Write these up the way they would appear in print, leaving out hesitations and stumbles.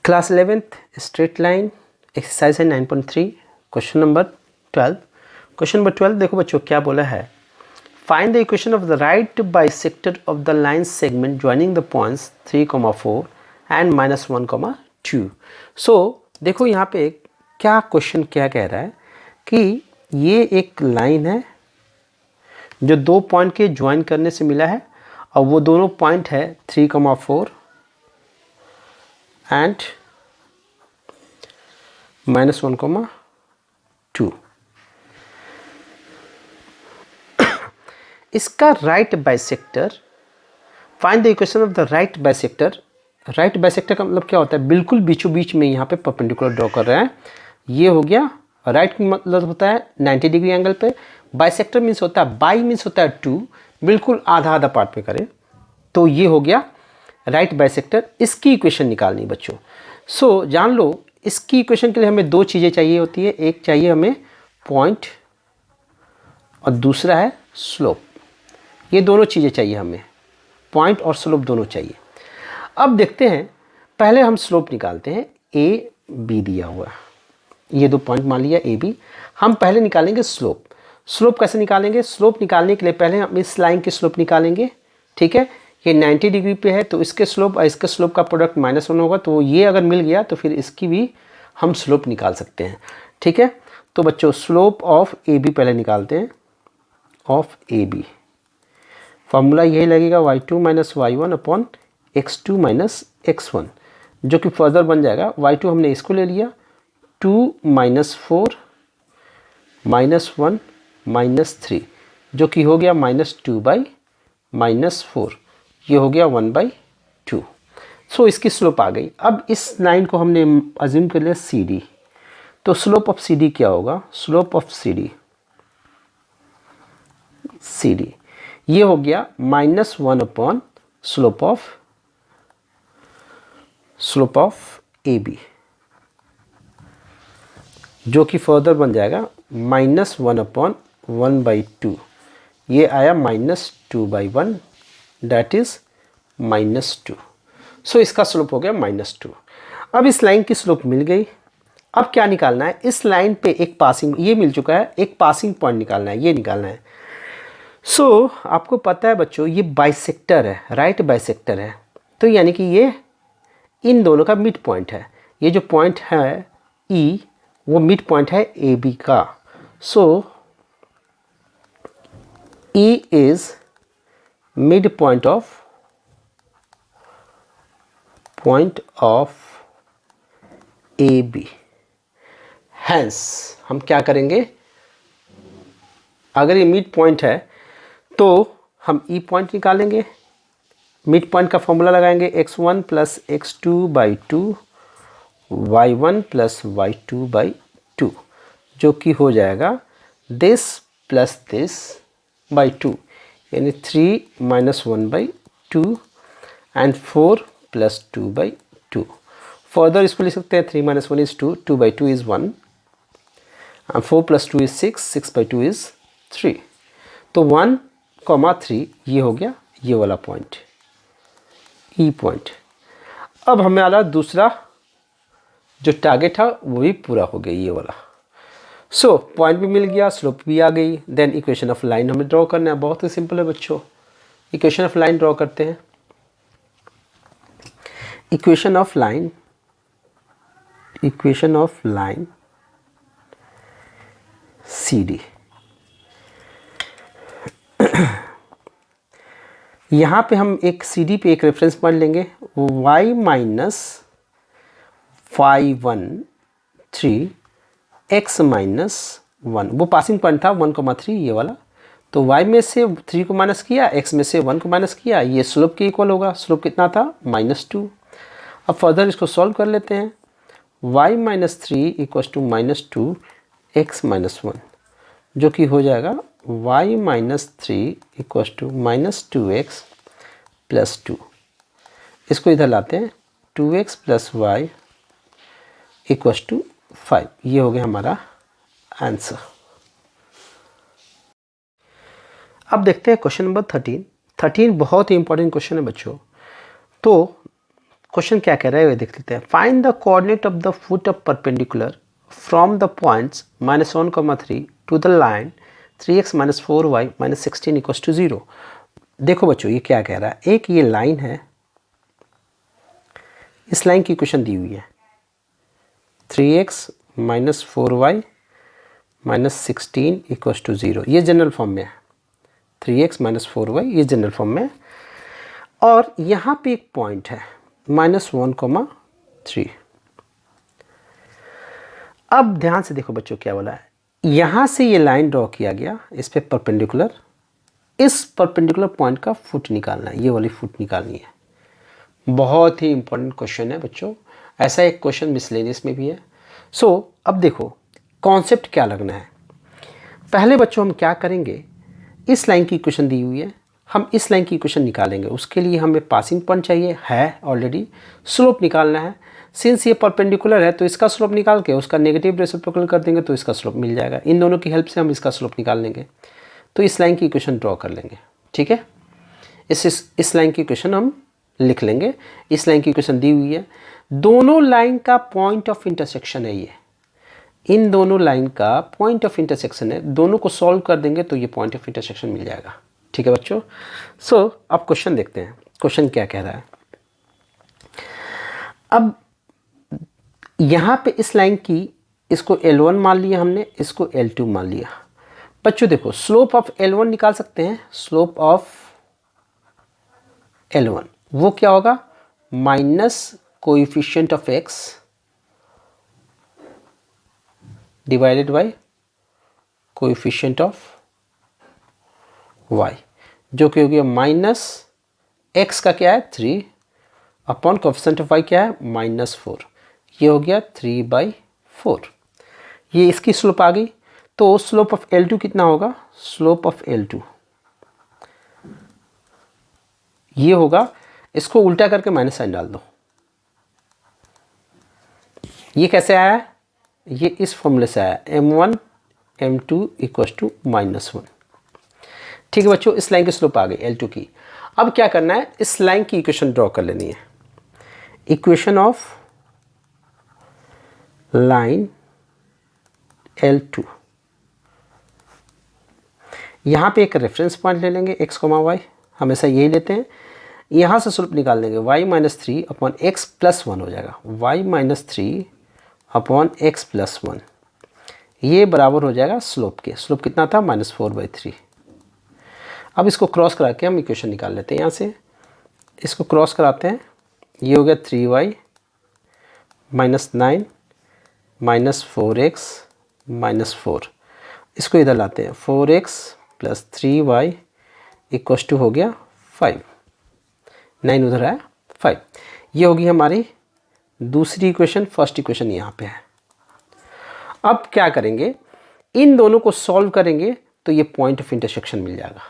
Class 11th straight line exercise है 9.3 question number 12। Question number 12 देखो बच्चों क्या बोला है, find the equation of the right bisector of the line segment joining the points 3,4 and -1,2। सो देखो यहाँ पे क्या क्वेश्चन क्या कह रहा है कि ये एक लाइन है जो दो पॉइंट के ज्वाइन करने से मिला है और वो दोनों पॉइंट है 3,4 एंड -1,2। इसका right bisector, find the equation of the right bisector. Right bisector का मतलब क्या होता है, बिल्कुल बीचों बीच में यहाँ पे परपेंडिकुलर ड्रॉ कर रहे हैं। ये हो गया राइट मतलब होता है 90 डिग्री एंगल पे, बाइसेक्टर मीन्स होता है, बाई मीन्स होता है 2, बिल्कुल आधा आधा पार्ट पे करें तो ये हो गया राइट बाइसेक्टर। इसकी इक्वेशन निकालनी बच्चों। सो जान लो इसकी इक्वेशन के लिए हमें दो चीज़ें चाहिए होती है, एक चाहिए हमें पॉइंट और दूसरा है स्लोप। ये दोनों चीज़ें चाहिए हमें, पॉइंट और स्लोप दोनों चाहिए। अब देखते हैं, पहले हम स्लोप निकालते हैं। ए बी दिया हुआ, ये दो पॉइंट मान लिया ए बी। हम पहले निकालेंगे स्लोप। स्लोप कैसे निकालेंगे, स्लोप निकालने के लिए पहले हम इस लाइन की स्लोप निकालेंगे। ठीक है, ये 90 डिग्री पे है तो इसके स्लोप और इसके स्लोप का प्रोडक्ट -1 होगा, तो ये अगर मिल गया तो फिर इसकी भी हम स्लोप निकाल सकते हैं। ठीक है, तो बच्चों स्लोप ऑफ ए बी पहले निकालते हैं। ऑफ ए बी फॉर्मूला यही लगेगा y2 - y1 upon x2 - x1, जो कि फर्दर बन जाएगा y2 हमने इसको ले लिया 2 - 4 -1 -3, जो कि हो गया -2/-4, ये हो गया 1/2। सो इसकी स्लोप आ गई। अब इस लाइन को हमने अज्यूम कर लिया सी डी, तो स्लोप ऑफ सी डी क्या होगा, स्लोप ऑफ सी डी ये हो गया -1 upon slope of A B, जो कि फर्दर बन जाएगा -1 अपॉन 1/2, ये आया -2/1, दैट इज -2। सो इसका स्लोप हो गया -2। अब इस लाइन की स्लोप मिल गई। अब क्या निकालना है, इस लाइन पे एक पासिंग, ये मिल चुका है, एक पासिंग पॉइंट निकालना है, ये निकालना है। सो आपको पता है बच्चों ये बाइसेक्टर है, राइट बाइसेक्टर है, तो यानी कि ये इन दोनों का मिड पॉइंट है। ये जो पॉइंट है ई, वो मिड पॉइंट है ए बी का। So E is mid point of A B. Hence हम क्या करेंगे, अगर ये मिड पॉइंट है तो हम ई पॉइंट निकालेंगे। मिड पॉइंट का फॉर्मूला लगाएंगे x1 + x2/2 y1 + y2/2, जो कि हो जाएगा दिस प्लस दिस बाई 2, यानी 3 - 1/2 एंड 4 + 2/2। फर्दर इसको लिख सकते हैं 3 - 1 is 2, 2/2 is 1, and 4 + 2 is 6, 6/2 is 3। तो 1,3 ये हो गया ये वाला पॉइंट, ई पॉइंट। अब हमें वाला दूसरा जो टारगेट था वो भी पूरा हो गया, ये वाला। सो पॉइंट भी मिल गया, स्लोप भी आ गई। देन इक्वेशन ऑफ लाइन हमें ड्रॉ करना है, बहुत ही सिंपल है बच्चों। इक्वेशन ऑफ लाइन ड्रॉ करते हैं। Equation of line C D. यहाँ पे हम एक सी डी पे एक रेफरेंस पॉइंट लेंगे, y - 513 x - 1, वो पासिंग पॉइंट था 1,3 ये वाला। तो y में से 3 को माइनस किया, x में से 1 को माइनस किया, ये स्लोप के इक्वल होगा। स्लोप कितना था, -2। अब फर्दर इसको सॉल्व कर लेते हैं। y - 3 = -2 x - 1, जो कि हो जाएगा y - 3 = -2x + 2। इसको इधर लाते हैं, 2x + y = 5। ये हो गया हमारा आंसर। अब देखते हैं क्वेश्चन नंबर 13। 13 बहुत ही इंपॉर्टेंट क्वेश्चन है बच्चों। तो क्वेश्चन क्या कह रहा है वो देख लेते हैं। Find the coordinate of the foot of perpendicular from the points -1,3 to the line 3x - 4y - 16 = 0। देखो बच्चों ये क्या कह रहा है, एक ये लाइन है, इस लाइन की इक्वेशन दी हुई है 3x - 4y - 16 = 0। ये जनरल फॉर्म में है, 3x - 4y ये जनरल फॉर्म में है। और यहाँ पे एक पॉइंट है -1,3। अब ध्यान से देखो बच्चों क्या बोला है, यहाँ से ये लाइन ड्रॉ किया गया, इस पे परपेंडिकुलर, इस परपेंडिकुलर पॉइंट का फुट निकालना है, ये वाली फुट निकालनी है। बहुत ही इंपॉर्टेंट क्वेश्चन है बच्चों, ऐसा एक क्वेश्चन मिसलेनियस में भी है। सो अब देखो कॉन्सेप्ट क्या लगना है। पहले बच्चों हम क्या करेंगे, इस लाइन की इक्वेशन दी हुई है, हम इस लाइन की इक्वेशन निकालेंगे। उसके लिए हमें पासिंग पॉइंट चाहिए है ऑलरेडी, स्लोप निकालना है। सिंस ये परपेंडिकुलर है तो इसका स्लोप निकाल के उसका नेगेटिव रेसिप्रोकल कर देंगे तो इसका स्लोप मिल जाएगा। इन दोनों की हेल्प से हम इसका स्लोप निकाल लेंगे। तो इस लाइन की इक्वेशन ड्रॉ कर लेंगे, ठीक है। इस लाइन की इक्वेशन हम लिख लेंगे। इस लाइन की इक्वेशन दी हुई है, दोनों लाइन का पॉइंट ऑफ इंटरसेक्शन है ये, इन दोनों लाइन का पॉइंट ऑफ इंटरसेक्शन है, दोनों को सॉल्व कर देंगे तो ये पॉइंट ऑफ इंटरसेक्शन मिल जाएगा, ठीक है बच्चों। सो अब क्वेश्चन देखते हैं, क्वेश्चन क्या कह रहा है। अब यहाँ पे इस लाइन की, इसको L1 मान लिया हमने, इसको L2 मान लिया। बच्चों देखो स्लोप ऑफ L1 निकाल सकते हैं, स्लोप ऑफ L1 वो क्या होगा, minus coefficient of x divided by coefficient of y, जो कि हो गया माइनस x का क्या है 3 अपॉन कोएफिशिएंट ऑफ y क्या है -4, ये हो गया 3/4। ये इसकी स्लोप आ गई। तो स्लोप ऑफ L2 कितना होगा, स्लोप ऑफ L2 ये होगा, इसको उल्टा करके माइनस साइन डाल दो। ये कैसे आया, ये इस फॉर्मूले से आया, m1 m2 = -1, ठीक है बच्चों। इस लाइन की स्लोप आ गई L2 की। अब क्या करना है, इस लाइन की इक्वेशन ड्रॉ कर लेनी है, इक्वेशन ऑफ लाइन L2। यहाँ पे एक रेफरेंस पॉइंट ले लेंगे x, y, हमेशा यही लेते हैं। यहाँ से स्लोप निकाल देंगे y - 3 अपॉन x + 1 हो जाएगा, y - 3 अपॉन x + 1, ये बराबर हो जाएगा स्लोप के। स्लोप कितना था -4/3। अब इसको क्रॉस करा के हम इक्वेशन निकाल लेते हैं। यहाँ से इसको क्रॉस कराते हैं, ये हो गया 3y - 9 - 4x - 4, इसको इधर लाते हैं, 4x + 3y = हो गया 5, 9 उधर आया 5। ये होगी हमारी दूसरी इक्वेशन, फर्स्ट इक्वेशन यहाँ पे है। अब क्या करेंगे, इन दोनों को सॉल्व करेंगे तो ये पॉइंट ऑफ इंटरसेक्शन मिल जाएगा।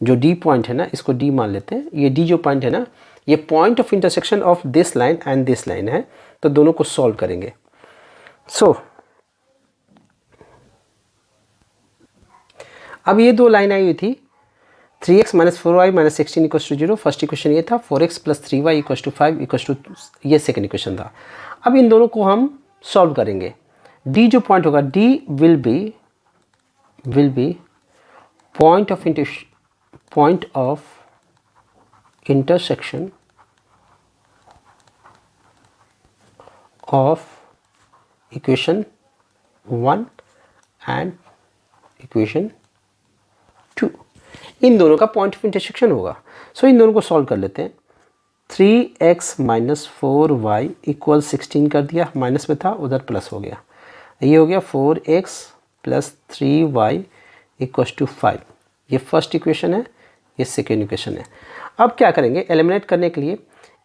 जो D पॉइंट है ना, इसको D मान लेते हैं, ये D जो पॉइंट है ना, ये point of intersection of this line and this line है। तो दोनों को सॉल्व करेंगे। सो अब ये दो लाइन आई हुई थी, 3x - 4y - 16 = 0, फर्स्ट इक्वेशन ये था, 4x + 3y = 5 ये सेकेंड इक्वेशन था। अब इन दोनों को हम सॉल्व करेंगे। D जो पॉइंट होगा, D will be point of intersection of equation 1 and equation 2, इन दोनों का पॉइंट ऑफ इंटरसेक्शन होगा। सो इन दोनों को सॉल्व कर लेते हैं। 3x - 4y = 16 कर दिया, माइनस में था उधर प्लस हो गया, ये हो गया 4x + 3y = 5, ये फर्स्ट इक्वेशन है, ये सेकेंड इक्वेशन है। अब क्या करेंगे, एलिमिनेट करने के लिए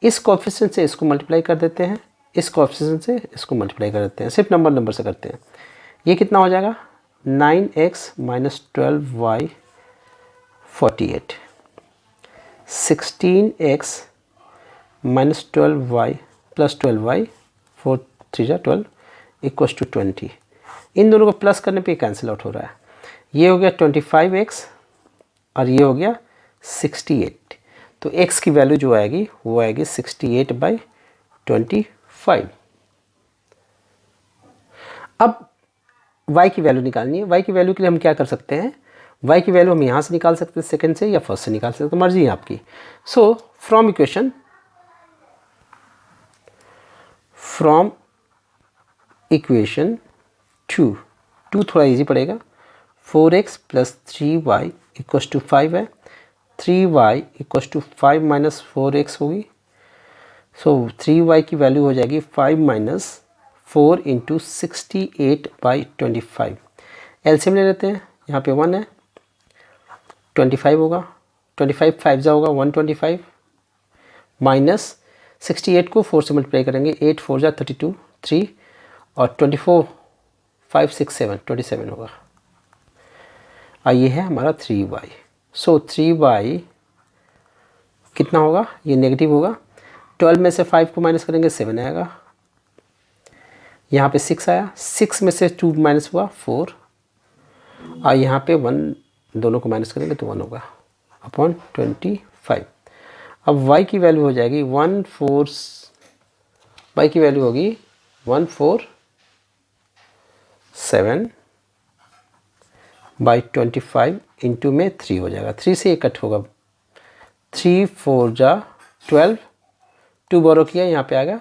इस कोएफिशिएंट से इसको मल्टीप्लाई कर देते हैं, इस कोएफिशिएंट से इसको मल्टीप्लाई कर देते हैं, सिर्फ नंबर से करते हैं। ये कितना हो जाएगा, 9x - 12y 48, 16x - 12y + 12y 4 3 12 = 20। इन दोनों को प्लस करने पे कैंसिल आउट हो रहा है। ये हो गया 25x और ये हो गया 68। तो x की वैल्यू जो आएगी वो आएगी 68/25। अब y की वैल्यू निकालनी है। y की वैल्यू के लिए हम क्या कर सकते हैं, y की वैल्यू हम यहाँ से निकाल सकते हैं सेकंड से या फर्स्ट से निकाल सकते हैं, तो मर्जी है आपकी। सो फ्रॉम इक्वेशन 2 थोड़ा इजी पड़ेगा। 4x + 3y = 5 है। 3y = 5 - 4x होगी। सो 3y की वैल्यू हो जाएगी 5 - 4 × 68/25। एलसीएम ले लेते हैं, यहाँ पे 1 है, 25 होगा, 25 5 जा होगा 125 माइनस 68 को 4 से मल्टीप्लाई करेंगे, 8 4 जा 32, 3 और 24 5 6 7 27 होगा। और ये है हमारा 3y। सो 3y कितना होगा, ये नेगेटिव होगा। 12 में से 5 को माइनस करेंगे 7 आएगा। यहाँ पे 6 आया, 6 में से 2 माइनस हुआ 4 और यहाँ पे 1 दोनों को माइनस करेंगे तो 1 होगा अपॉन 25। अब y की वैल्यू हो जाएगी 147 147/25 इंटू में 3 हो जाएगा, 3 से 1 कट होगा, 3 4 जा 12, 2 बोरो किया यहाँ पे आएगा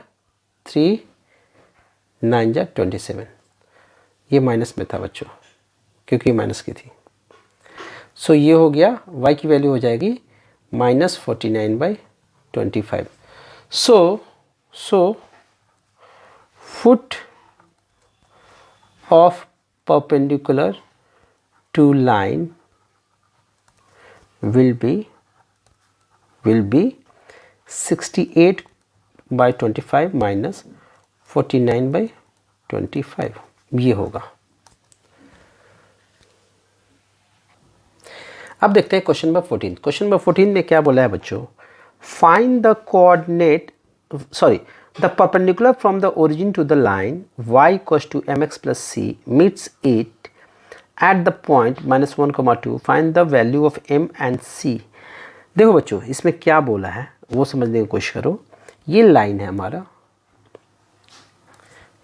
3 9 जा 27। ये माइनस में था बच्चों क्योंकि माइनस की थी। सो ये हो गया, y की वैल्यू हो जाएगी -49/25। So foot of perpendicular to line will be 68/25 - 49/25, ये होगा। अब देखते हैं क्वेश्चन नंबर 14। क्वेश्चन नंबर 14 में क्या बोला है बच्चों, find the coordinate the perpendicular from the origin to the line y = mx + c meets it at the point -1, 2, find the value of m and c। देखो बच्चों इसमें क्या बोला है वो समझने की कोशिश करो। ये लाइन है हमारा,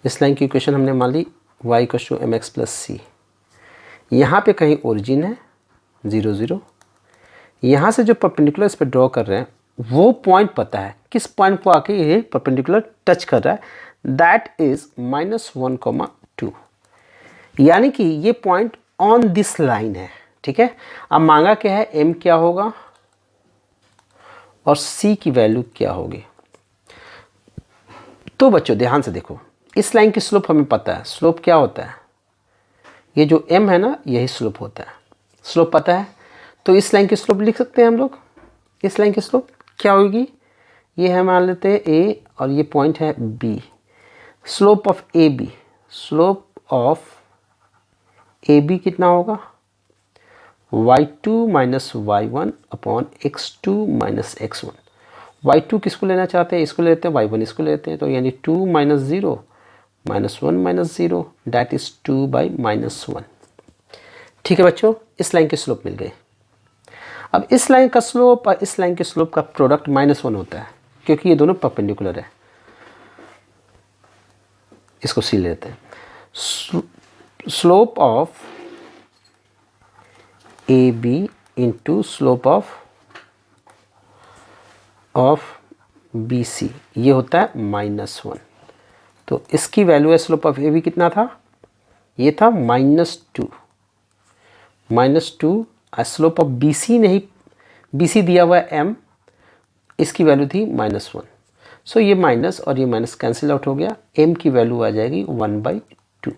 इस लाइन की इक्वेशन हमने मान ली y = mx + c। यहाँ पे कहीं ओरिजिन है 0 0, यहाँ से जो परपेंडिकुलर इस पर ड्रॉ कर रहे हैं वो पॉइंट पता है, किस पॉइंट को आके ये परपेंडिकुलर टच कर रहा है, दैट इज -1, 2, यानी कि ये पॉइंट ऑन दिस लाइन है। ठीक है, अब मांगा क्या है, m क्या होगा और c की वैल्यू क्या होगी। तो बच्चों ध्यान से देखो, इस लाइन की स्लोप हमें पता है, स्लोप क्या होता है, ये जो m है ना यही स्लोप होता है, स्लोप पता है। तो इस लाइन की स्लोप लिख सकते हैं हम लोग। इस लाइन की स्लोप क्या होगी, ये है मान लेते हैं a और ये पॉइंट है b। Slope of AB, slope of AB कितना होगा, y2 - y1 upon x2 - x1। y2 किसको लेना चाहते हैं, इसको लेते हैं, y1 इसको लेते हैं, तो यानी 2 - 0 -1 - 0 दैट इज 2/-1। ठीक है बच्चों, इस लाइन की स्लोप मिल गई। अब इस लाइन का स्लोप और इस लाइन के स्लोप का प्रोडक्ट -1 होता है क्योंकि ये दोनों परपेंडिकुलर है। इसको सी लेते हैं, slope of AB into slope of BC ये होता है -1। तो इसकी वैल्यू है, स्लोप ऑफ AB कितना था, ये था -2 स्लोप ऑफ BC नहीं, BC दिया हुआ है m, इसकी वैल्यू थी -1। सो ये माइनस और ये माइनस कैंसिल आउट हो गया, m की वैल्यू आ जाएगी 1/2।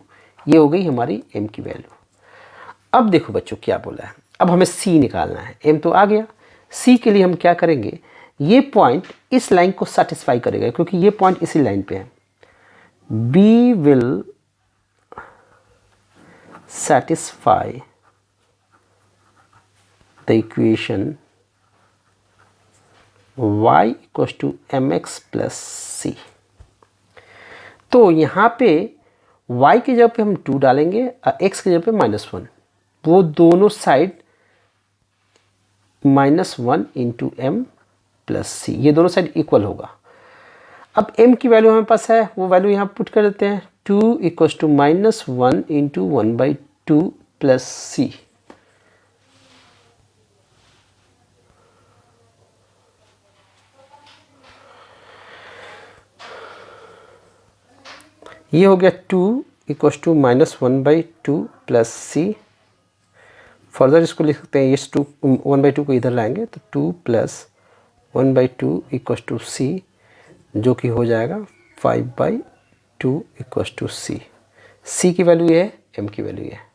ये हो गई हमारी m की वैल्यू। अब देखो बच्चों क्या बोला है, अब हमें c निकालना है, m तो आ गया। c के लिए हम क्या करेंगे, ये पॉइंट इस लाइन को सेटिस्फाई करेगा क्योंकि ये पॉइंट इसी लाइन पे है। b will satisfy the equation y = mx + c। तो यहाँ पे y की जगह पे हम 2 डालेंगे और x की जगह पे -1, वो दोनों साइड -1 × m प्लस सी, ये दोनों साइड इक्वल होगा। अब m की वैल्यू हमारे पास है, वो वैल्यू यहाँ पुट कर देते हैं, 2 equals to -1 into 1/2 plus C. ये हो गया 2 equals to -1/2 plus C. Further इसको लिख सकते हैं, ये 1/2 को इधर लाएंगे तो 2 प्लस 1/2 इक्वल्स टू सी, जो कि हो जाएगा 5/2 इक्वल्स टू सी। सी की वैल्यू ये है, m की वैल्यू ये है।